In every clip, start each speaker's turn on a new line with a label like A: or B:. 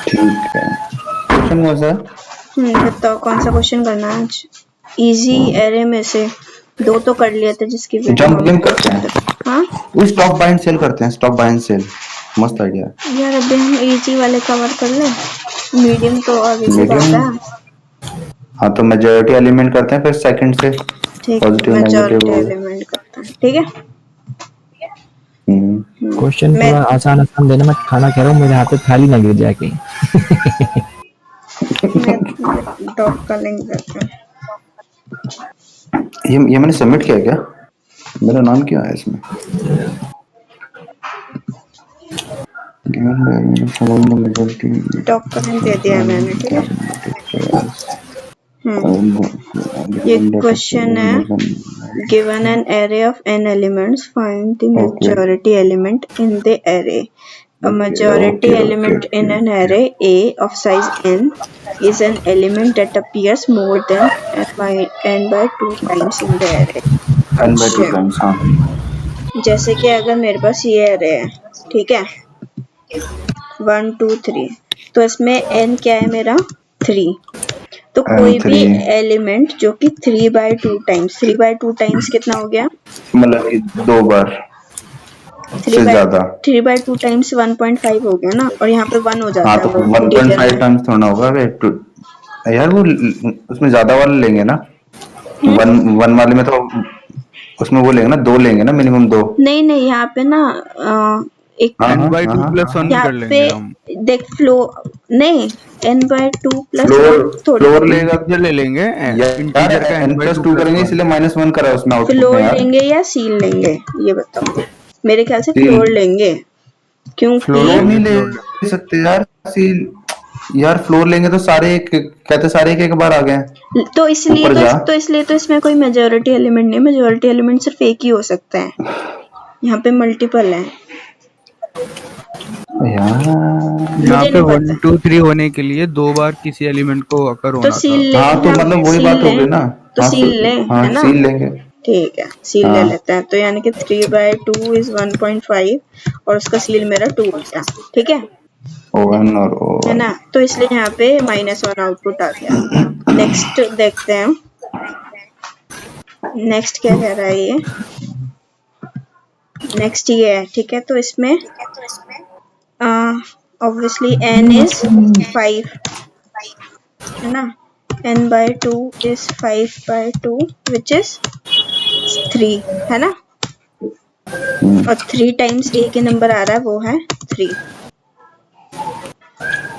A: ठीक है, क्वेश्चन कौन सा?
B: बताओ कौन सा क्वेश्चन करना है आज? इजी एरे में से दो तो कर लिए थे जिसकी वीडियो
A: जंप
B: हम
A: गेम करते हैं।
B: हाँ
A: वो स्टॉक बाय एंड सेल करते हैं, स्टॉक बाय एंड सेल, मस्त आइडिया है।
B: यार अभी हम इजी वाले कवर कर ले, मीडियम तो आगे की बात
A: मीडियम,
B: है।
A: हाँ तो मेजॉरिटी एलिमेंट करते हैं, फिर सेकंड से
B: ठीक,
A: पॉजिटिव नेगेटिव
B: मेजॉरिटी
A: वो।
B: एलिमेंट करते हैं, ठीक है।
C: क्वेश्चन
B: मैं
C: थोड़ा आसान आसान देना, मैं खाना खा रहा हूँ, मेरे हाथ पे थाली ना गिर जाए कहीं।
B: डॉट का लिंक देता हूँ।
A: ये मैंने सबमिट किया क्या? मेरा नाम क्यों है इसमें?
B: डॉट का लिंक दे दिया है मैंने, ठीक है। ये क्वेश्चन है, given an array of n elements, find the majority element in the array. A majority element in an array A of size n is an element that appears more than n by 2 times in the array.
A: n by 2 times, हाँ।
B: जैसे कि अगर मेरे पास ये array है, ठीक है, 1 2 3, तो इसमें n क्या है मेरा 3, तो कोई भी एलिमेंट जो कि 3/2 टाइम्स कितना हो गया,
A: मतलब कि 2 बार से ज्यादा,
B: 3/2 टाइम्स 1.5 हो गया ना, और यहाँ पे 1 हो जाता
A: हाँ
B: है।
A: तो
B: वो
A: 1.5 टाइम्स थोड़ा होगा यार, वो उसमें ज्यादा वाले लेंगे ना, वन वाले में तो उसमें वो लेंगे ना, 2 लेंगे ना, मिनिमम 2।
B: नहीं यहाँ पे ना एक
D: n/2 + 1 कर लेंगे हम।
B: देख फ्लो नहीं, n/2 +
A: फ्लोर लेगा
D: इंटीजर ले लेंगे,
A: इंटीजर का n+2 करेंगे, इसलिए -1 करा उसमें आउटपुट में।
B: फ्लोर लेंगे या सील लेंगे ये बताओ? मेरे ख्याल से फ्लोर लेंगे, क्योंकि
A: फ्लोर नहीं ले सकते यार, सील यार, फ्लोर लेंगे तो सारे कहते सारे एक बार आ गए,
B: तो इसलिए तो इसमें कोई मेजॉरिटी एलिमेंट नहीं, मेजॉरिटी एलिमेंट सिर्फ एक ही हो सकता है, यहाँ पे मल्टीपल है
D: यहाँ पे 1 2 3 होने के लिए 2 बार किसी एलिमेंट को अकर होना था।
A: हाँ तो मतलब वही बात हो गई ना,
B: तो सील ले, है ना,
A: सील लेंगे,
B: ठीक है, सील ले लेते हैं। तो यानी कि 3/2 is 1.5 और उसका सील मेरा 2 हो गया, ठीक है, है ना, तो इसलिए यहाँ पे -1 आउटपुट आ गया। नेक्स्ट देखते हैं, नेक्स्ट क्या कह रहा है ये, नेक्स्ट ये है, ठीक है, तो इसमें ऑब्वियसली n is 5, है ना, n/2 is 5/2 which is 3, है ना, और 3 टाइम्स a के नंबर आ रहा है, वो है 3,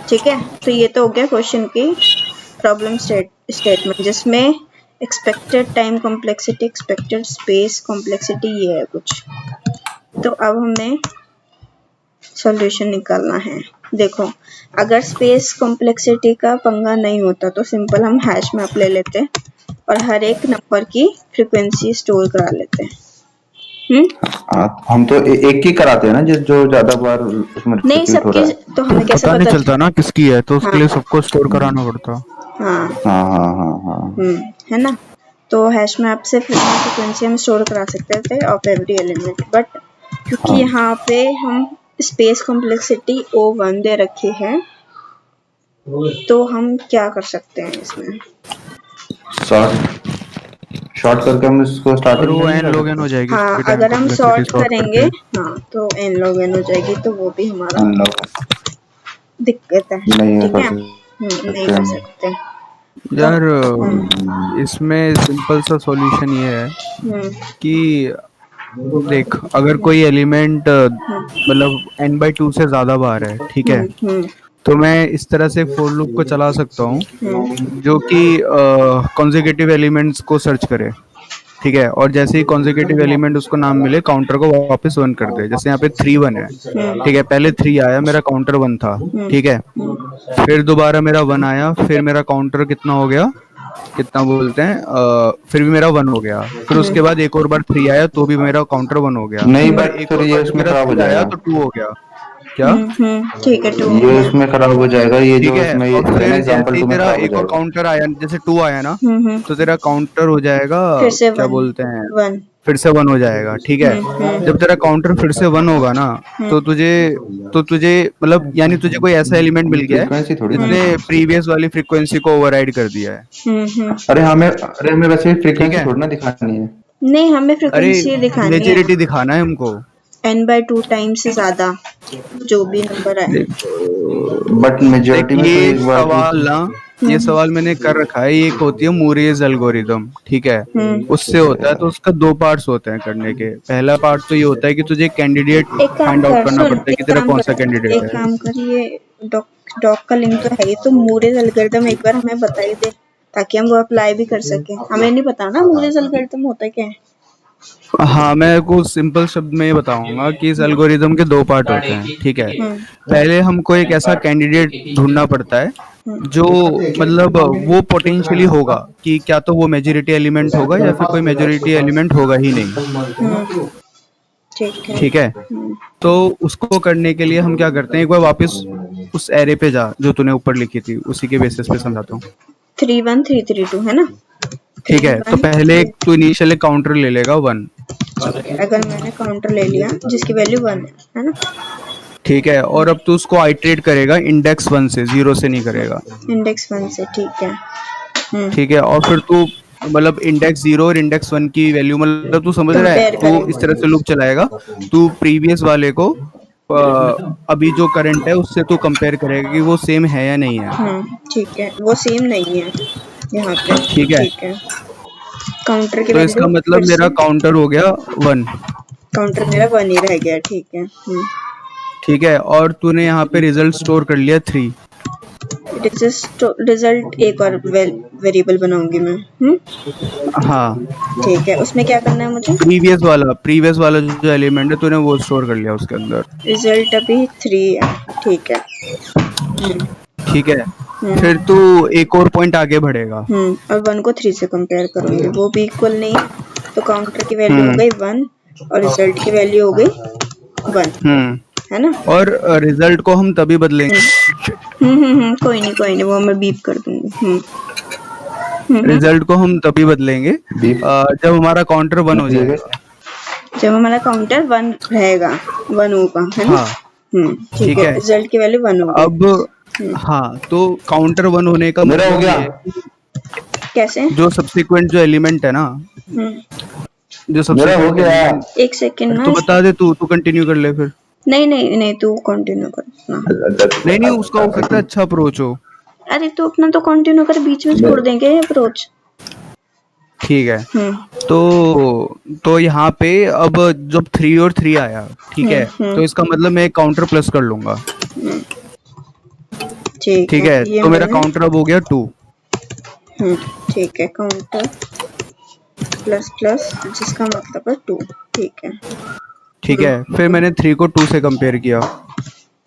B: ठीक है। तो ये तो हो गया क्वेश्चन की प्रॉब्लम स्टेटमेंट, जिसमें expected time complexity, expected space complexity ये है कुछ। तो अब हमें सॉल्यूशन निकालना है। देखो, अगर स्पेस कॉम्प्लेक्सिटी का पंगा नहीं होता तो सिंपल हम हैश मैप ले लेते और हर एक नंबर की फ्रीक्वेंसी स्टोर करा लेते हैं।
A: हम तो एक ही कराते हैं ना, जो ज्यादा बार उसमें
B: नहीं सबकी, तो हमें कैसे
D: पता नहीं चलता ना किसकी है, तो उसके लिए सबको स्टोर कराना पड़ता।
A: हाँ।
B: है ना, तो हैश मैप से फ्रीक्वेंसी हम स्टोर करा सकते थे ऑफ एवरी एलिमेंट, बट क्योंकि यहाँ पे हम स्पेस कॉम्प्लेक्सिटी O1 दे रखी है, तो हम क्या कर सकते हैं इसमें,
A: शॉर्ट करके हम इसको स्टार्टिंग में
D: n log n हो जाएगी।
B: हाँ, अगर हम शॉर्ट करेंगे तो n log n हो जाएगी, तो वो भी हमारा दिक्कत है, ठीक है, नहीं कर सकते
D: यार। इसमें सिंपल सा सॉल्यूशन ये है कि देख, अगर कोई एलिमेंट मतलब n/2 से ज्यादा बार है, ठीक है, तो मैं इस तरह से फॉर लूप को चला सकता हूँ जो कि कॉन्सेक्यूटिव एलिमेंट्स को सर्च करे, ठीक है, और जैसे ही कॉन्सेक्यूटिव एलिमेंट उसको नाम मिले, काउंटर को वापस 1 कर दे। जैसे यहाँ पे 3 1 है, ठीक है, पहले 3 आया, मेरा काउंटर 1 था, ठीक है, फिर दोबारा मेरा 1 आया, फिर मेरा काउंटर कितना हो गया, कितना बोलते हैं, फिर भी मेरा 1 हो गया, फिर उसके बाद एक और बार 3 आया, तो भी मेरा काउंटर 1 हो गया,
A: नहीं
D: पर
A: एक और ये इसमें खराब हो जाएगा,
D: तो 2 हो गया, क्या
B: ठीक है, 2
A: ये इसमें खराब हो जाएगा, ये जो इसमें ये
D: एग्जांपल तेरा एक और काउंटर आया, जैसे 2 आया ना, तो तेरा काउंटर हो जाएगा क्या बोलते हैं फिर से 1 हो जाएगा, ठीक है। जब तेरा काउंटर फिर से 1 होगा ना, तो तुझे मतलब यानी तुझे कोई ऐसा एलिमेंट मिल गया है
A: फ्रीक्वेंसी थोड़ी ना।
D: जिसने प्रीवियस वाली फ्रीक्वेंसी को ओवरराइड कर दिया है,
A: अरे हमें वैसे
D: ठीक
A: फ्रीक्वेंसी
D: है।
A: थोड़ी ना दिखानी है।
B: नहीं, हमें
D: अरे
B: फ्रीक्वेंसी दिखानी है
D: मेजोरिटी दिखाना है हमको।
B: n/2 टाइम्स से ज्यादा जो भी नंबर है।
D: देख
A: बट
D: देख
A: मेजोरिटी में तो
D: ये
A: एक बार भी
D: सवाल ना, ये सवाल मैंने कर रखा है। ये एक होती है मूरियस एल्गोरिदम, ठीक है। उससे होता है, तो उसका दो पार्ट्स होते हैं करने के। पहला पार्ट तो ये होता है कि तुझे कैंडिडेट
B: एक काम
D: फाइंड आउट
B: कर,
D: करना
B: सुन,
D: पड़ता है
B: एक
D: कि तेरा
B: काम
D: कौन सा
B: कर,
D: कैंडिडेट
B: एक
D: है।
B: काम कर, ये डॉक डॉक का लिंक तो है ही, तो मूरेज एल्गोरिथम एक बार हमें बता ही दे ताकि हम वो अप्लाई भी कर सकें। हमें नहीं पता ना मूरेज एल्गोरिथम होता क्या है।
D: हाँ, मैं कुछ सिंपल शब्द में ये बताऊंगा कि इस एल्गोरिदम के दो पार्ट होते हैं, ठीक है। पहले हमको एक ऐसा कैंडिडेट ढूंढना पड़ता है जो मतलब वो पोटेंशियली होगा कि क्या तो वो मेजोरिटी एलिमेंट होगा या फिर कोई मेजोरिटी एलिमेंट होगा ही नहीं,
B: ठीक है।
D: ठीक है। तो उसको करने के लिए हम क्या करते हैं, एक बार वापस उस एरे पे जा जो तूने ऊपर लिखी थी, उसी के बेसिस पे समझाता हूँ।
B: 31332 है ना।
D: ठीक है, तो पहले तू इनिशियल काउंटर ले लेगा 1,
B: अगर मैंने काउंटर ले लिया जिसकी वैल्यू 1 है ना,
D: ठीक है। और अब तू उसको आइट्रेट करेगा इंडेक्स 1 से, 0 से नहीं करेगा,
B: इंडेक्स 1 से, ठीक है।
D: ठीक है। और फिर तू मतलब इंडेक्स 0 और इंडेक्स 1 की वैल्यू मतलब तू समझ रहा है,
B: कंपेयर
D: तू
B: करेगा।
D: इस तरह से लूप चलाएगा। तू प्रीवियस वाले को अभी जो करंट है उससे तू कंपेयर करेगा कि वो सेम है या नहीं है,
B: ठीक है, वो सेम नहीं है यहाँ पे,
D: ठीक है।
B: ठीक है। काउंटर की
D: तो
B: वैल्यू
D: इसका मतलब
B: फिर
D: मेरा
B: से,
D: काउंटर हो गया 1,
B: काउंटर मेरा 1 ही रह गया, ठीक है।
D: ठीक है। और तूने यहाँ पे रिजल्ट स्टोर कर लिया 3,
B: रिजल्ट एक और वेरिएबल बनाऊंगी मैं।
D: हाँ।
B: ठीक है, उसमें क्या करना है मुझे।
D: प्रीवियस वाला जो एलिमेंट है तूने वो स्टोर कर लिया उसके अंदर,
B: रिजल्ट अभी 3 है, ठीक है।
D: ठीक है। फिर तू एक और पॉइंट आगे बढ़ेगा,
B: और 1 को 3 से कंपेयर करूंगी, वो भी इक्वल नहीं है, तो काउंटर की वैल्यू हो गई 1 और रिजल्ट की वैल्यू हो गई 1, है ना।
D: और रिजल्ट को हम तभी बदलेंगे,
B: कोई नहीं, वो मैं बीप कर दूंगी।
D: रिजल्ट को हम तभी बदलेंगे जब हमारा काउंटर 1 हो जाएगा।
B: जब हमारा काउंटर 1 रहेगा, 1 होगा, है ना।
D: हाँ,
B: ठीक है, रिजल्ट की वैल्यू 1 होगी।
D: अब हाँ, तो काउंटर 1 होने का
A: मेरा हो
D: मतलब
A: गया।
D: ये है कि
B: कैसे।
D: जो सब्सिक्वेंट जो एलिमेंट है ना, जो
A: मेरा हो
D: सब्सिक्वेंट
A: गया।
D: एलिमेंट,
B: एक सेकेंड ना,
D: तो बता दे, तू कंटिन्यू कर ले फिर।
B: नहीं, तू कंटिन्यू कर अपना।
D: नहीं, उसका हो सकता है अच्छा अप्रोच हो।
B: अरे तू अपना तो कंटिन्यू कर, बीच में छोड़ देंगे अप्रोच।
D: ठीक है। तो यहाँ पे अब जब 3 और 3 आया, ठीक है, तो इसका मतलब मैं एक काउंटर प्लस कर लूंगा, ठीक है। तो मेरा काउंटर अब हो गया 2,
B: ठीक है, काउंटर प्लस प्लस जिसका मतलब है 2, ठीक है।
D: ठीक है। फिर मैंने 3 को 2 से कंपेयर किया,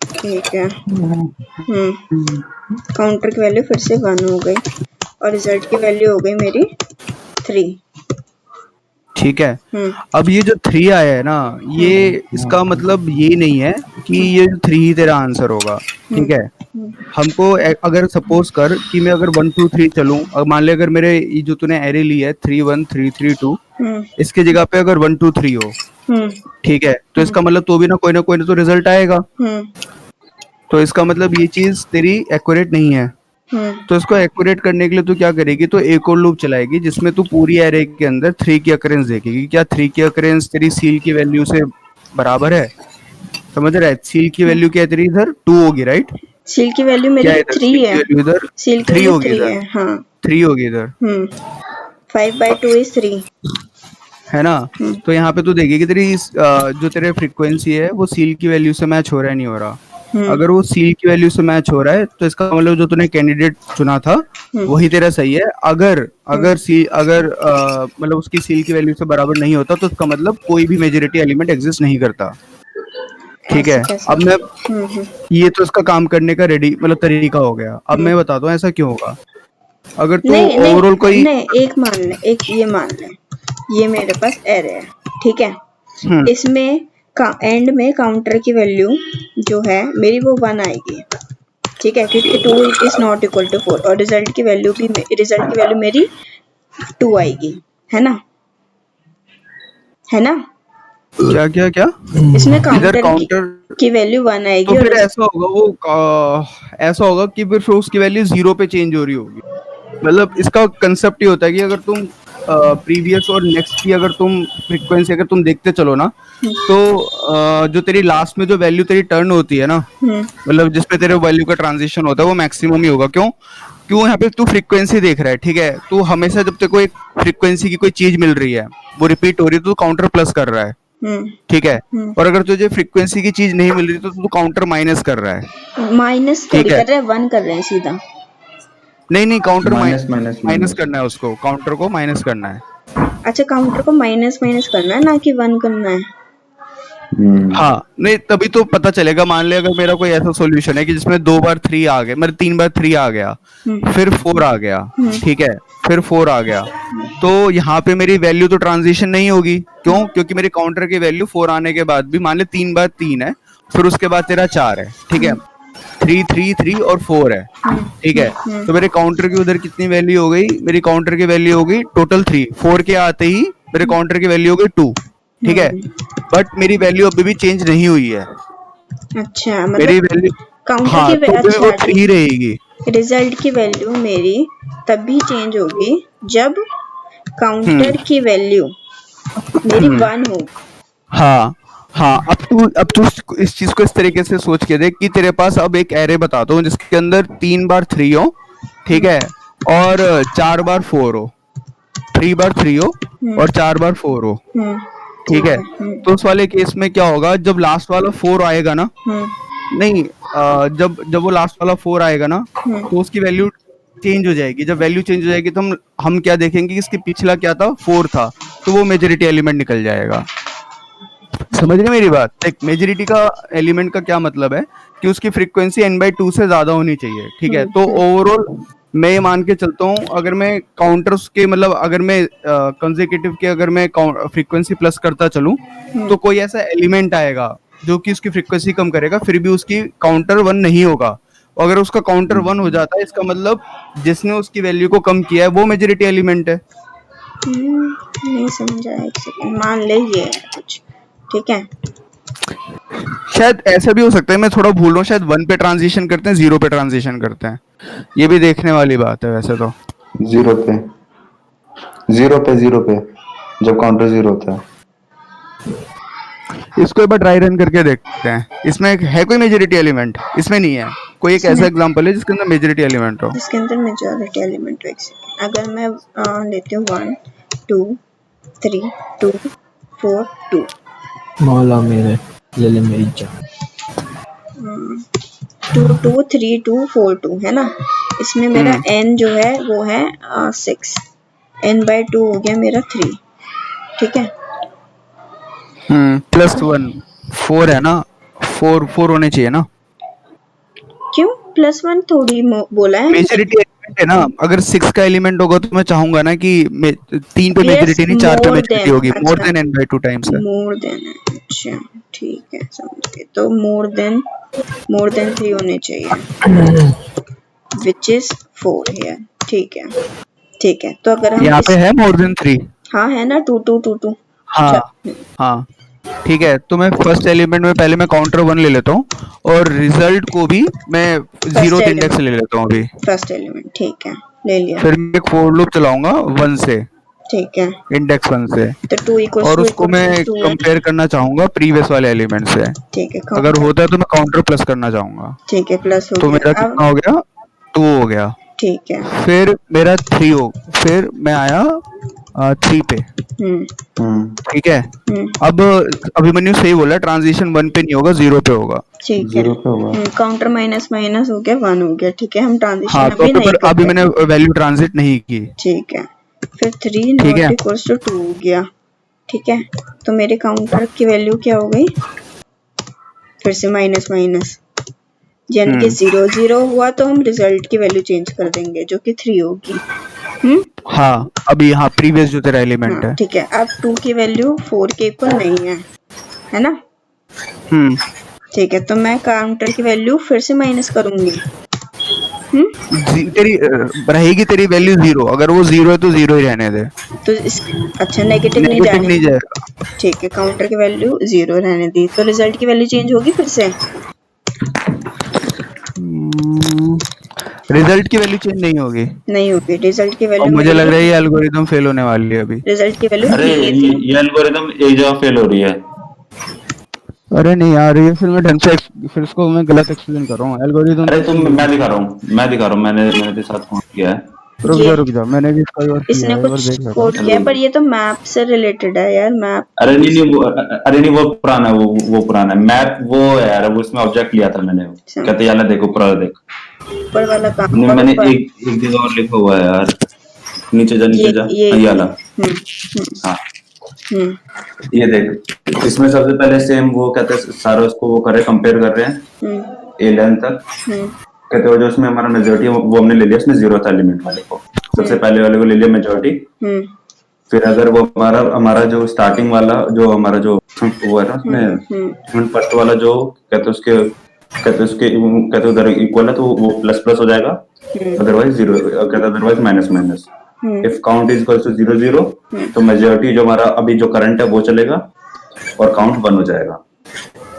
B: ठीक है। काउंटर की वैल्यू फिर से 1 हो गई और रिजल्ट की वैल्यू हो गई मेरी 3,
D: ठीक है। अब ये जो 3 आया है ना, ये इसका मतलब ये नहीं है कि ये 3 ही तेरा आंसर होगा, ठीक है। हमको अगर सपोज कर कि मैं अगर 1 2 3 चलूं, और मान ले अगर मेरे ये जो तूने एरे ली है 3 1 3 3 2, इसके जगह पे अगर 1 2 3 हो, ठीक है, तो इसका मतलब तो भी ना कोई तो रिजल्ट आएगा। तो इसका मतलब ये चीज तेरी एक्यूरेट नहीं है। तो इसको एक्यूरेट करने के लिए तू क्या करेगी, तो एक और लूप चलाएगी जिसमें तू पूरी एरे के अंदर 3 की अकरेंस देखेगी, क्या 3 की अकरेंस तेरी सील की वैल्यू से बराबर है। समझ रहा है, सील की वैल्यू क्या है तेरी, इधर 2 होगी, राइट।
B: सील की वैल्यू मेरी 3 है,
D: इधर
B: सील की
D: 3 होगी,
B: 3
D: इधर
B: है, हाँ
D: 3 होगी इधर,
B: 5/2 is 3,
D: है ना। तो यहाँ पे तू देखेगी तेरी जो तेरे फ्रीक्वेंसी है वो सील की वैल्यू से मैच हो रहा है, नहीं हो रहा। अगर वो सील की वैल्यू से मैच हो रहा है तो इसका मतलब जो तूने कैंडिडेट चुना था वही तेरा सही है। अगर मतलब उसकी सील की वैल्यू से बराबर नहीं होता तो उसका मतलब कोई भी मेजॉरिटी एलिमेंट एग्जिस्ट नहीं करता, ठीक है। अब मैं ये तो इसका काम करने का मतलब तरीका हो गया। अब मैं बताता हूँ ऐसा क्यों होगा। अगर तू ओवरऑल कोई
B: एक मान ले, एक ये मान ले, ये मेरे पास एरे है, ठीक है। इसमें एंड में काउंटर की वैल्यू जो है मेरी वो 1 आएगी, ठीक है, क्योंकि 2 इज नॉट इक्वल टू 4 और रिजल्ट की वैल्यू मेरी 2 आएगी, है ना। है ना?
D: क्या क्या क्या
B: इसमें
D: इधर
B: काउंटर
D: काउंटर
B: की वैल्यू 1 आएगी
D: तो
B: और
D: फिर ऐसा होगा ऐसा होगा कि फिर उसकी वैल्यू 0 पे चेंज हो रही होगी। मतलब इसका कंसेप्ट ये होता है कि अगर तुम प्रीवियस और नेक्स्ट की अगर तुम फ्रीक्वेंसी अगर तुम देखते चलो ना, तो जो तेरी लास्ट में जो वैल्यू तेरी टर्न होती है ना, मतलब जिसपे तेरे वैल्यू का ट्रांजिशन होता है वो मैक्सिमम ही होगा। क्यों? क्यों? यहाँ पे तू फ्रीक्वेंसी देख रहा है, ठीक है? तू हमेशा जब तेरे को एक फ्रीक्वेंसी की कोई चीज मिल रही है, वो रिपीट हो रही है, तो तू काउंटर प्लस कर रहा है, ठीक है? और अगर तुझे फ्रीक्वेंसी की चीज नहीं मिल रही तो तू काउंटर माइनस कर रहा है,
B: माइनस
D: ठीक
B: थोड़ी
D: है?
B: कर रहे हैं, 1 कर रहे हैं सीधा।
D: नहीं नहीं, counter
A: minus minus
D: minus
A: minus.
D: करना है उसको, काउंटर को माइनस करना है।
B: अच्छा, काउंटर को माइनस माइनस करना है, ना कि 1 करना है।
D: हाँ, नहीं तभी तो पता चलेगा। मान ले अगर मेरा कोई ऐसा सॉल्यूशन है कि जिसमें 2 बार 3 आ गए, मतलब 3 बार 3 आ गया, फिर 4 आ गया, ठीक है? फिर 4 आ गया, तो यहाँ पे मेरी वैल्यू तो ट्रांजिशन नहीं होगी। क्यों? क्योंकि मेरे काउंटर की वैल्यू 4 आने के बाद भी, मान ले 3 बार 3 है, फिर उसके बाद तेरा 4 है, ठीक है? 3 3 3 और 4 है, ठीक है? तो मेरे काउंटर की उधर कितनी वैल्यू हो गई? मेरी काउंटर की वैल्यू हो गई टोटल 3। 4 के आते ही मेरे काउंटर की वैल्यू हो गई 2, ठीक है? बट मेरी वैल्यू अभी भी चेंज नहीं हुई है।
B: अच्छा,
D: मेरी
B: मतलब
D: वैल्यू,
B: काउंटर
D: हाँ,
B: की
D: तो भी वो
B: अच्छा,
D: 3 रहेगी।
B: रिजल्ट की वैल्यू मेरी तभी चेंज होगी जब काउंटर की वैल्यू मेरी 1 हो।
D: हाँ हाँ, अब तू इस चीज को इस तरीके से सोच के देख कि तेरे पास अब एक एरे बताता हूँ जिसके अंदर 3 बार 3 हो, ठीक है? और 4 बार 4 हो, 3 बार 3 हो और 4 बार 4 हो, ठीक है? तो उस वाले केस में क्या होगा? जब लास्ट वाला 4 आएगा ना, नहीं, जब जब वो लास्ट वाला 4 आएगा ना, तो उसकी वैल्यू चेंज हो जाएगी। जब वैल्यू चेंज हो जाएगी तो हम क्या देखेंगे कि इसके पिछला क्या था? 4 था, तो वो मेजॉरिटी एलिमेंट निकल जाएगा। समझ रहे मेरी बात? देख, मेजॉरिटी का एलिमेंट का क्या मतलब है कि उसकी फ्रीक्वेंसी n/2 से ज्यादा होनी चाहिए, ठीक है? तो ओवरऑल मैं ये मान के चलता हूँ, अगर मैं काउंटर्स के, मतलब अगर मैं कंसेक्यूटिव के अगर मैं फ्रीक्वेंसी प्लस करता चलूं, तो कोई ऐसा एलिमेंट आएगा जो कि उसकी फ्रीक्वेंसी कम करेगा, फिर भी उसकी काउंटर 1 नहीं होगा। अगर उसका काउंटर 1 हो जाता है, इसका मतलब जिसने उसकी वैल्यू को कम किया है वो मेजॉरिटी एलिमेंट है।
B: नहीं समझा, एक सेकंड, मान ले ये है कुछ, ठीक है?
D: शायद ऐसा भी हो सकता है, मैं थोड़ा भूल रहा हूँ, शायद 1 पे ट्रांजिशन करते हैं, 0 पे ट्रांजिशन करते हैं। ये भी देखने वाली बात है वैसे तो।
A: 0 पे 0 पे जब काउंटर 0 होता है।
D: इसको एक बार ड्राई रन करके देखते हैं। इसमें है कोई मेजॉरिटी एलिमेंट? इसमें नहीं है। कोई एक ऐसा एग्जांपल है जिसके अंदर मेजॉरिटी एलिमेंट हो?
B: इसके अंदर मेजॉरिटी एलिमेंट हो, एक सेकंड, अगर मैं लेती हूँ 1 2 3 2 4 2,
C: मौला मेरे, ले ले मेरी जान।
B: 2 2 3 2 4 2 है ना? इसमें मेरा n जो है वो है 6, n/2 हो गया मेरा 3, ठीक है?
D: +1 4 है ना? 4 होने चाहिए ना?
B: क्यों +1 थोड़ी बोला है?
D: मेजॉरिटी एलिमेंट है ना? अगर 6 का एलिमेंट होगा तो मैं चाहूंगा ना कि 3 पे मेजॉरिटी नहीं, 4 पे मेजॉरिटी होगी। मोर देन n/2 टाइम्स है।
B: मोर देन, अच्छा ठीक है, समझ गए। तो मोर देन 3 होने चाहिए, विच इज 4 है, ठीक है? ठीक है, तो अगर हम
D: यहाँ पे है मोर देन 3।
B: हाँ है ना, 2 2 2 2।
D: हाँ हाँ, ठीक है। तो मैं फर्स्ट एलिमेंट में पहले मैं काउंटर 1 ले लेता हूँ और रिजल्ट को भी मैं 0 इंडेक्स ले लेता हूँ अभी।
B: फर्स्ट एलिमेंट, ठीक है, ले लिया।
D: फिर मैं एक फोर लूप चलाऊंगा 1 से,
B: ठीक है,
D: इंडेक्स 1 से,
B: तो 2 इक्वल्स
D: और
B: टू
D: उसको मैं कंपेयर करना चाहूंगा प्रीवियस वाले एलिमेंट से।
B: ठीक है,
D: अगर होता है तो मैं काउंटर प्लस करना चाहूंगा।
B: ठीक है, प्लस हो
D: तो
B: गया।
D: मेरा कितना हो गया? 2 हो गया।
B: ठीक है,
D: फिर मेरा 3 हो, फिर मैं आया 3 पे, ठीक है? अब अभिमन्यु सही बोला, ट्रांजिशन 1 पे नहीं होगा, 0 पे होगा।
B: ठीक है,
A: 0 पे होगा।
B: काउंटर माइनस माइनस हो गया, 1 हो गया, ठीक है? हम ट्रांजिशन
D: हाँ, तो
B: अभी नहीं करते।
D: अभी मैंने वैल्यू ट्रांजिट नहीं की,
B: ठीक है। फिर 3 नॉट इक्वल्स टू 2 हो गया, ठीक है? तो मेरे काउंटर की वैल्यू क्या हो गई? फिर से माइनस माइनस, यानी कि 0 0 हुआ तो हम रिजल्ट की वैल्यू चेंज कर देंगे जो कि 3 होगी।
D: हाँ, अभी यहाँ प्रीवियस जो तेरा एलिमेंट है,
B: ठीक है। अब 2 की वैल्यू 4 के इक्वल नहीं है ना? ठीक है, तो मैं काउंटर की वैल्यू फिर से माइनस करूंगी,
D: तेरी रहेगी तेरी वैल्यू 0, अगर वो 0 है तो 0 ही रहने दे,
B: तो अच्छा नेगेटिव नहीं
D: नेगेटिव नहीं
B: जाने,
D: जाएगा।
B: ठीक है, काउंटर की वैल्यू 0 रहने दी, तो रिजल्ट की वैल्यू चेंज होगी फिर से?
D: रिजल्ट की वैल्यू चेंज नहीं होगी,
B: नहीं होगी, रिजल्ट की
D: और
B: वैल्यू
D: मुझे लग
B: मेरी
D: रहा है ये एल्गोरिदम फेल होने वाली है अभी।
B: रिजल्ट की वैल्यू
A: अरे ये एल्गोरिदम एक जगह फेल हो रही है।
D: अरे नहीं यार, ये फिर मैं ढंग से फिर इसको मैं गलत एक्सप्लेन कर रहा हूँ एल्गोरिदम।
A: अरे तुम, मैं दिखा रहा हूँ, मैंने तेरे साथ फोन किया है।
B: ये
D: रुक जा, मैंने भी इसका एक बार किया
B: इसने
D: है, एक बार
B: कुछ
D: देख लेता हूँ।
B: कोड किया है, पर ये तो मैप से रिलेटेड है यार, मैप।
A: अरे नहीं वो पुराना है, वो पुराना है मैप, वो है यार, वो उसमें ऑब्जेक्ट लिया था मैंने। कहते यार देखो पूरा देख,
B: ऊपर वाला काम
A: नहीं
B: और
A: मैंने
B: ऊपर
A: एक जगह और लिखा हुआ है यार, नीचे जा नीचे जा, ये वाला। हाँ ये देख, इसमें सबसे पहले सेम वो कहते हैं सारा उसको वो करे, कंपेयर कर रहे हैं A11 तक। कहते हो जो उसमें हमारा मेजॉरिटी वो हमने ले लिया, उसमें 0th एलिमेंट वाले को, सबसे पहले वाले को ले लिया मेजॉरिटी। फिर अगर वो हमारा जो स्टार्टिंग वाला जो हमारा जो वो है ना उसमें फर्स्ट वाला जो कहते उधर इक्वल है तो वो प्लस प्लस हो जाएगा, अदरवाइज 0, कहते otherwise minus minus. If count is equal to 0 0 तो मेजॉरिटी जो हमारा अभी जो करंट है वो चलेगा और काउंट 1 हो जाएगा।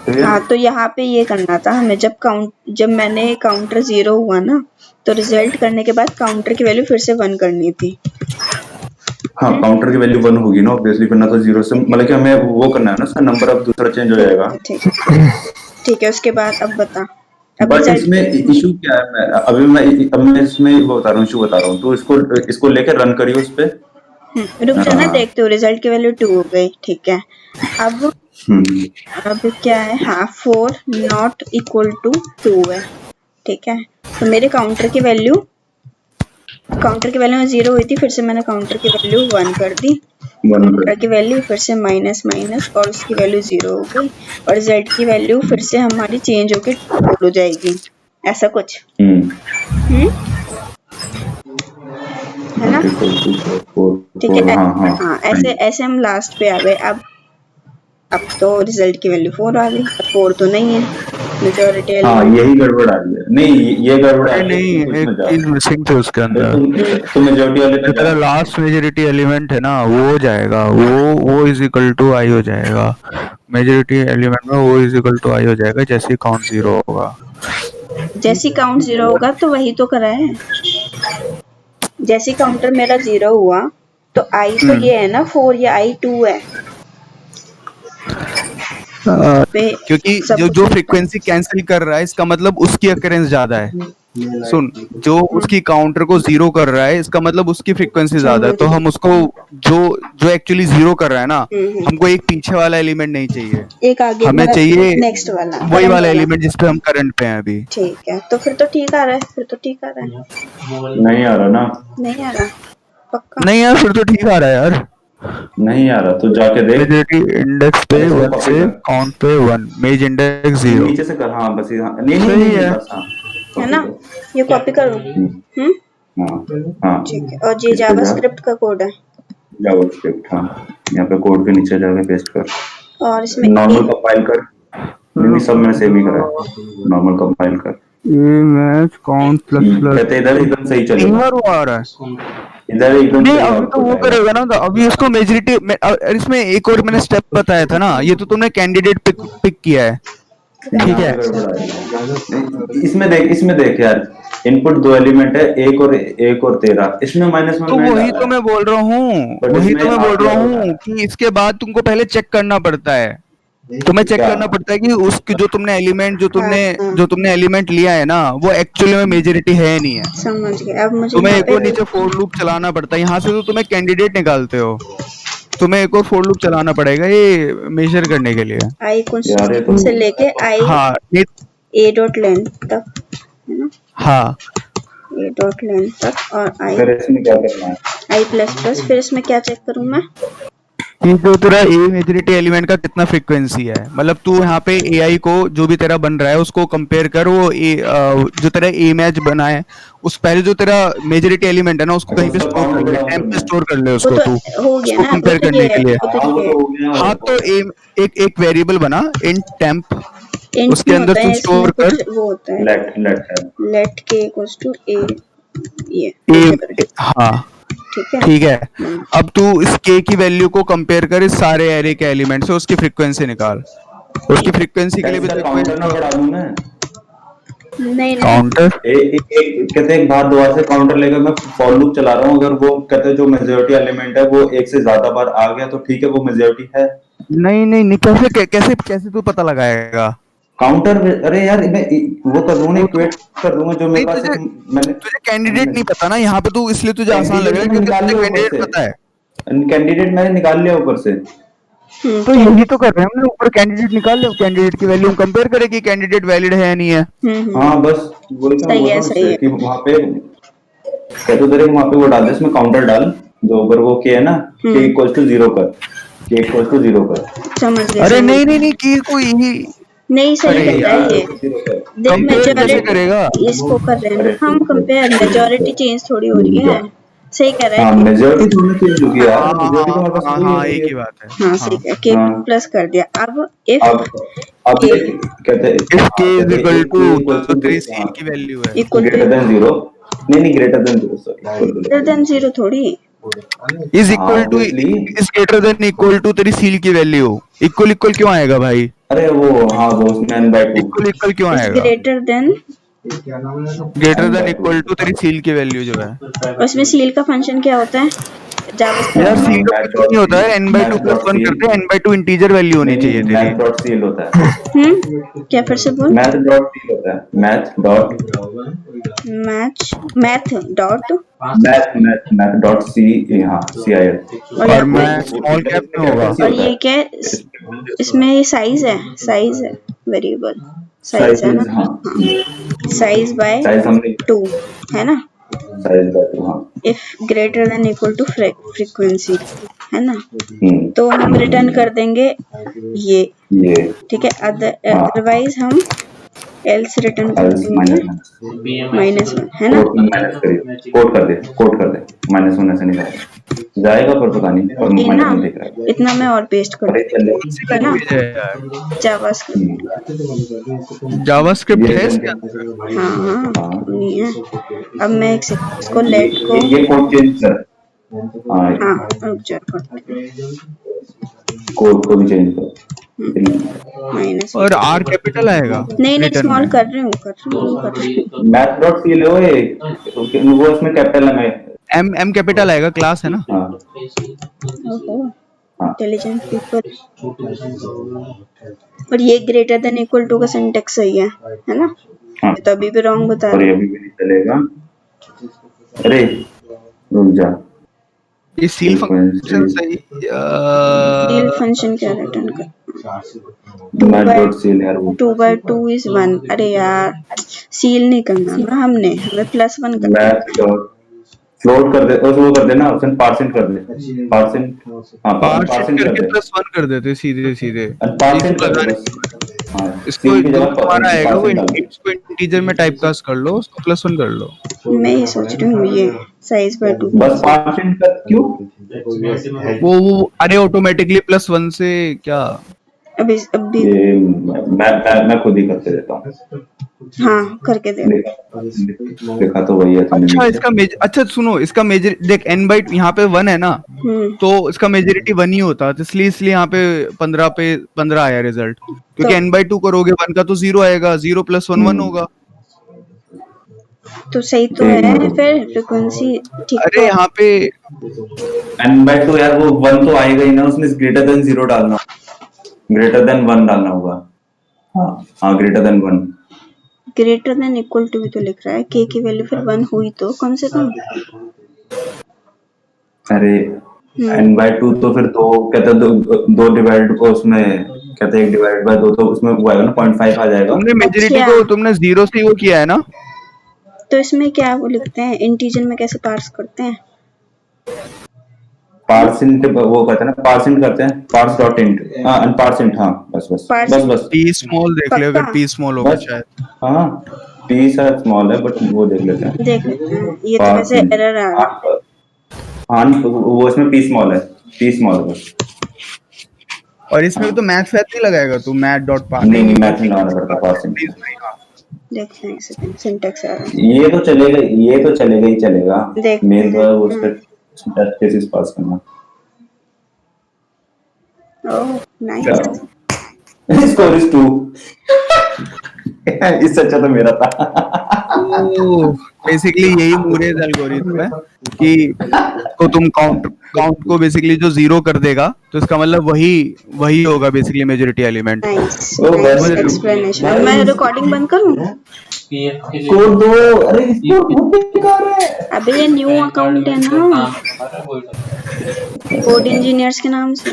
B: हाँ, तो यहाँ पे ये करना था हमें, जब मैंने काउंटर 0 हुआ ना, तो रिजल्ट करने के बाद काउंटर की वैल्यू फिर से 1 करनी थी।
A: हाँ काउंटर की वैल्यू 1 होगी ना ऑब्वियसली, करना तो 0 से, मतलब कि हमें वो करना है ना, उसका नंबर अब दूसरा चेंज हो जाएगा।
B: ठीक है, उसके बाद अब बता।
A: बट इसमें इशू क्या है, अब मैं इसमें वो बता रहा हूँ, इशू बता रहा हूँ, तो इसको लेकर रन करियो उस पे।
B: रुक जा ना, देखते हो रिजल्ट की वैल्यू 2 हो गई, ठीक है। अब क्या है, हाँ 4 नॉट इक्वल टू 2 है, ठीक है। तो मेरे काउंटर की वैल्यू में 0 हुई थी, फिर से मैंने काउंटर की वैल्यू 1 कर दी, काउंटर की वैल्यू फिर से माइनस माइनस और उसकी वैल्यू 0 हो गई, और रिजल्ट की वैल्यू फिर से हमारी चेंज होके 4 हो जाएगी, ऐसा कुछ है ना? ठीक है, हाँ ऐसे हम लास्ट पे आ गए। अब तो रिजल्ट की वैल्यू 4 आ गई, 4 तो नहीं है मेजॉरिटी।
A: हाँ यही गड़बड़ आ रही है, नहीं ये गड़बड़ आ रही
D: नहीं, एक चीज मिसिंग थे उसके अंदर।
A: तो मेजॉरिटी वाले पे
D: तेरा लास्ट मेजॉरिटी एलिमेंट है ना, वो हो जाएगा, वो इज इक्वल टू आई हो जाएगा, मेजॉरिटी एलिमेंट में वो इज इक्वल टू आई हो जाएगा जैसे ही काउंट 0 होगा।
B: जैसे काउंट 0 होगा तो वही तो करा है, जैसे काउंटर मेरा 0 हुआ तो आई तो ये है ना 4 या आई 2 है,
D: क्योंकि जो फ्रीक्वेंसी कैंसिल कर रहा है इसका मतलब उसकी अकरेंस ज्यादा है। सुन, जो उसकी काउंटर को 0 कर रहा है इसका मतलब उसकी फ्रीक्वेंसी ज्यादा है, तो हम उसको जो एक्चुअली 0 कर रहा है ना, हमको एक पीछे वाला एलिमेंट नहीं चाहिए,
B: एक आगे
D: हमें चाहिए
B: नेक्स्ट वाला,
D: वही वाला एलिमेंट जिस पे हम करंट पे हैं अभी।
B: ठीक है, तो फिर तो ठीक आ रहा है,
A: नहीं आ रहा ना,
B: नहीं आ रहा पक्का
D: नहीं यार, फिर तो ठीक आ रहा है यार,
A: नहीं आ रहा तो जाके देख,
D: मेजॉरिटी इंडेक्स पे 1 से काउंट पे 1, मेज इंडेक्स 0
A: नीचे से कर, हाँ बस नहीं है बस, हाँ
B: है ना, ये कॉपी करूँ?
A: हाँ
B: ठीक है, और ये जावास्क्रिप्ट का कोड है,
A: जावास्क्रिप्ट, हाँ यहाँ पे कोड के नीचे जाके पेस्ट कर,
B: और इसमें
A: नॉर्मल कंपाइल कर, नहीं सब मैंने सेम ही करा, नॉर्मल कंपाइल कर,
D: ये मैच काउंट प्लस
A: कहते इधर एकदम सही चलेगा,
D: वो आ रहा है
A: इधर एकदम
D: नहीं,
A: सही
D: अभी तो वो करेगा ना, तो अभी इसको मेजॉरिटी, इसमें एक और मैंने स्टेप बताया था ना, ये तो तुमने कैंडिडेट पिक किया है, ठीक है।
A: इसमें देख यार, इनपुट 2 एलिमेंट है, एक और 13, इसमें माइनस
D: तो वही तो मैं बोल रहा हूँ कि इसके बाद तुमको पहले चेक करना पड़ता है, तुम्हें चेक करना पड़ता है कि उसकी जो तुमने एलिमेंट लिया है ना, वो एक्चुअली में मेजॉरिटी है नहीं है,
B: समझ गए। अब मुझे
D: तुम्हें एक और नीचे फॉर लूप चलाना पड़ता है, यहाँ से तो तुम्हें कैंडिडेट निकालते हो, तुम्हें एक और फॉर लूप चलाना पड़ेगा ये मेजर करने के लिए,
B: आई कॉन्स्टिट्यूशन से लेके आई ए डॉट लेंथ तक, है ना?
A: हाँ
B: ए डॉट लेंथ तक, और आई
A: फिर इसमें क्या करना है,
B: आई प्लस प्लस, फिर इसमें क्या चेक करूँ मैं
D: कि जो तेरा ए मेजॉरिटी एलिमेंट का कितना फ्रीक्वेंसी है, मतलब तू यहाँ पे एआई को जो भी तेरा बन रहा है उसको कंपेयर कर, वो जो तेरा ए मैच बना है उस पहले जो तेरा मेजॉरिटी एलिमेंट है ना उसको कहीं पे स्टोर कर ले, टेम्प पे स्टोर कर ले उसको, तू उसको कंपेयर करने के लिए। हाँ तो एक वेरिएबल बना इन टेम्प,
B: int
D: उसके
B: नहीं
D: अंदर
B: होता
D: तू
B: है,
D: स्टोर
B: इसमें
D: कर।
B: कुछ वो होता है,
A: लेट है।
B: let k equals to a, ये
D: हाँ
B: ठीक है।
D: ठीक है, अब तू इस k की वैल्यू को कंपेयर कर इस सारे एरे के एलिमेंट से, उसकी फ्रीक्वेंसी निकाल। उसकी फ्रीक्वेंसी के लिए भी देखो
A: काउंटर ना बढ़ा दूं मैं?
B: नहीं
D: काउंटर।
A: कहते एक बार दोबारा से काउंटर लेकर मैं फॉर लूप चला रहा हूँ, अगर वो कहते जो मेजोरिटी एलिमेंट है वो एक से ज्यादा बार आ गया तो ठीक है, वो मेजोरिटी है।
D: नहीं नहीं नहीं, कैसे कैसे कैसे तू पता लगाएगा?
A: काउंटर, अरे यार मैं वो कर दूंगा,
D: वो तो
A: इक्वेट कर दूंगा जो मेरे
D: नहीं,
A: पास
D: तुझे
A: मैंने
D: तुझे कैंडिडेट नहीं पता ना यहाँ पे, तू इसलिए तुझे आसान लग रहा है
A: कैंडिडेट
D: क्योंकि
A: निकाल
D: तुझे
A: लिया ऊपर
D: कैंडिडेट
A: से,
D: पता है।
A: कैंडिडेट मैंने निकाल लिया ऊपर से।
D: तो यही तो कर रहे हैं हम लोग, ऊपर कैंडिडेट निकाल ले, कैंडिडेट की वैल्यू हम कंपेयर करें कि कैंडिडेट वैलिड है या नहीं है।
A: हाँ बस वही तो मैं
B: सही
A: बोल
B: है,
A: रहा हूँ
B: सही
A: इससे
B: है।
A: कि वहां पे कहते उधर वहां पे वो डाल दे, इसमें काउंटर डाल, जो ऊपर वो के है ना, के इक्वल टू 0 कर, के इक्वल टू 0 कर।
B: समझ गए,
D: अरे
B: समझ
D: नहीं
B: गए।
D: नहीं नहीं, की कोई
B: नहीं सही
D: अरे
B: करता है
D: यार,
B: ये।
A: जीरो कर।
B: देख
D: कंपेयर कैसे
B: मेजॉरिटी
D: करेगा?
B: इसको कर रहे हैं
A: अरे
B: ना हम कंपेयर, मेजॉरिटी चेंज थोड़ी हो रही है। सही कह रहा है
A: हाँ
B: कि
A: मेजोरिटी थोड़ी चेंज होगी यार,
D: हाँ
A: मेजोरिटी तो हमारे पास
D: हाँ
A: वही
D: हाँ,
A: होती
D: एक
A: है।
D: ही बात है।
B: हाँ सही
D: हाँ,
B: है, के
A: हाँ
B: प्लस कर दिया। अब इफ
A: अब
B: के
A: कहते
D: if K is equal to
A: equal
D: तो
A: टू
D: तेरी सील की वैल्यू है।
B: इक्वल टू
A: ग्रेटर देन 0, नहीं greater than 0, sorry equal
B: greater than
A: to,
B: 0 थोड़ी।
D: इज
A: हाँ
D: equal to
A: obviously.
D: Is greater than equal to तेरी सील की वैल्यू। इक्वल इक्वल क्यों आएगा भाई?
A: अरे वो हाँ वो उसमें n/2,
D: इक्वल इक्वल क्यों
B: इज
D: आएगा?
B: Greater than,
D: greater than equal to तेरी सील की वैल्यू जो है।
B: उसमें सील का फंक्शन क्या होता है
D: यार
B: जावास्क्रिप्ट
D: सील का
A: मैथ
D: कुछ
A: डॉट
D: नहीं होता है, n by 2
A: math
D: plus
A: dot
D: 1
A: सी,
D: करते हैं, n by 2 इंटीजर वैल्यू होनी
A: नहीं
D: चाहिए
A: नहीं
D: तेरी।
A: मैथ डॉट सील होता है,
B: में क्या, फिर से बोल।
A: मैथ डॉट सील होता है, math dot
B: math dot
A: math dot C, हाँ CIL।
B: और
D: और
B: यहाँ
D: मैं
B: पे
D: स्मॉल कैप में होगा।
B: और ये क्या है इसमें ये साइज है वेरिएबल साइज है ना।
A: साइज, हाँ
B: साइज बाय
A: साइज हमने
B: 2 है ना।
A: साइज बाय, हाँ
B: if greater than equal to frequency है ना,
A: हम्म,
B: तो हम रिटर्न कर देंगे ये,
A: ये
B: ठीक है।
A: हाँ
B: अदरवाइज हम एल्स रिटर्न कर
A: एल्स
B: देंगे -1 है ना।
A: कोड माइनस करिए, कोड कर दे -1 ऐसे निकाल जाएगा, पर पता नहीं, पर
B: ये
A: माइनस
B: ना
A: नहीं दिख रहा है।
B: इतना मैं और पेस्ट कर
A: अरे
B: दूंगी,
D: कौन सी
B: है ना।
D: लैंग्वेज है यार?
B: जावास्क्रिप्ट
D: जावास्क्रिप्ट है
A: ये
D: इसके अंदर?
B: हाँ हाँ
A: हाँ
B: नहीं है। अब मैं इसको लेट को
A: ये कोड चेंज कर, हाँ
B: हाँ रुक जा,
A: कोड को भी चेंज कर,
B: माइनस
D: और आर कैपिटल आएगा
B: नहीं
D: रिटर्न
B: स्मॉल
D: में?
B: कर रही हूँ
A: मैथ डॉट सी लो, वो इसमें कैपिटल है,
D: एम कैपिटल आएगा, क्लास है ना।
A: हाँ हाँ
B: इंटेलिजेंट पीपल। और ये ग्रेटर देन इक्वल टू का सिंटेक्स सही है ना।
A: हाँ,
B: तो अभी भी रॉन्ग बता
A: और
B: रहे
A: ये भी नहीं चलेगा। अरे रुक जा,
D: ये सील फंक्शन सही
B: सील फंक्शन क्या रिटर्न कर
A: मैथ डॉट सी यार, वो
B: 2/2 इज 1। अरे यार सील नहीं करना ना हमने, हमें +1 करना है।
A: मैथ डॉट फ्लोट कर दे, और वो कर देना ऑप्शन पार्सेंट कर दे, पार्सेंट, हाँ
D: पार्शियल
A: पार्सेंट कर
D: करके
A: दे,
D: +1 कर देते सीधे सीधे।
A: पार्सेंट कर दे
D: लगाने
A: बस, हाँ
D: इसको
A: सील की
D: जो
A: जगह
D: तुम्हारा आएगा वो
A: पार्सेंट डाल दे।
D: इसको इंटीजर में टाइप कास्ट कर लो, उसको +1 कर लो।
B: मैं ये सोच रही हूँ ये साइज बाय 2
A: बस पार्सेंट कर, क्यों?
D: वो अरे ऑटोमेटिकली +1 से क्या?
B: अभी
A: ये मैं खुद ही करके देता हूँ,
B: हाँ करके दे।
A: देखा तो वही है तुमने
D: अच्छा
A: नीचे।
D: इसका अच्छा सुनो, इसका मेजर देख, n बाई यहाँ पे 1 है ना, तो इसका मेजोरिटी 1 ही होता है, तो इसलिए यहाँ पे 15 आया रिजल्ट, क्योंकि
B: तो-
D: n/2 करोगे 1 का तो 0 आएगा, 0 + 1 1 होगा।
B: तो सही तो है फिर फ्रीक्वेंसी ठीक।
D: अरे यहाँ पे
A: n/2 यार, वो 1 तो आएगा ही ना, उसमें ग्रेटर देन 0 डालना, ग्रेटर देन 1 डालना होगा। हाँ हाँ greater than 1,
B: greater than equal to भी तो लिख रहा है, k की वैल्यू फिर 1 हुई तो कम से कम।
A: अरे n/2 तो फिर दो कहते दो डिवाइड को उसमें कहते 1 डिवाइड बाय 2, तो उसमें वो आएगा ना 0.5 आ जाएगा।
D: तुमने मेजोरिटी
B: अच्छा।
D: को तुमने 0 से वो किया है ना।
B: तो इसमें क्या वो लिखते हैं इंटीजर में कैसे पार्स करते हैं?
A: पार्सेंट, वो कहते हैं ना पार्सेंट करते हैं, पार्स डॉट इंट, हाँ अनपार्सेंट, हाँ बस बस बस बस
D: p स्मॉल देख ले, अगर p स्मॉल होगा
A: बस,
D: शायद।
A: हाँ टी शायद स्मॉल है, बट वो देख लेते हैं।
B: देख लेते हैं, ये तो वैसे एरर आ रहा है।
A: हाँ वो इसमें पी स्मॉल है, पी स्मॉल है बस।
D: और इसमें भी तो मैथ फैथ नहीं लगाएगा तू, मैथ डॉट पार्स?
A: नहीं नहीं मैथ नहीं लगाना पड़ता पार्सिंग।
B: देखते हैं एक सेकंड, सिंटैक्स आ रहा
A: ये तो चलेगा ही चलेगा।
B: देखते
A: मेन तो है
B: हैं।
A: उस पे टेस्ट केसेस पास करना।
B: Oh nice.
A: Score is 2। इससे अच्छा तो मेरा था।
D: बेसिकली यही मूरेज एल्गोरिथम है कि को तुम काउंट को बेसिकली जो जीरो कर देगा तो इसका मतलब वही होगा बेसिकली मेजॉरिटी एलिमेंट।
B: नाइस
A: ओ,
B: नाइस
A: very good.
B: एक्सप्लेनेशन। मैं रिकॉर्डिंग बंद करूं?
A: स्कोर 2। अरे स्कोर बहुत बेकार है।
B: अबे ये न्यू अकाउंट है ना कोड इंजीनियर्स के नाम से।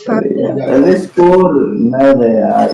A: अरे स्कोर ना दे यार।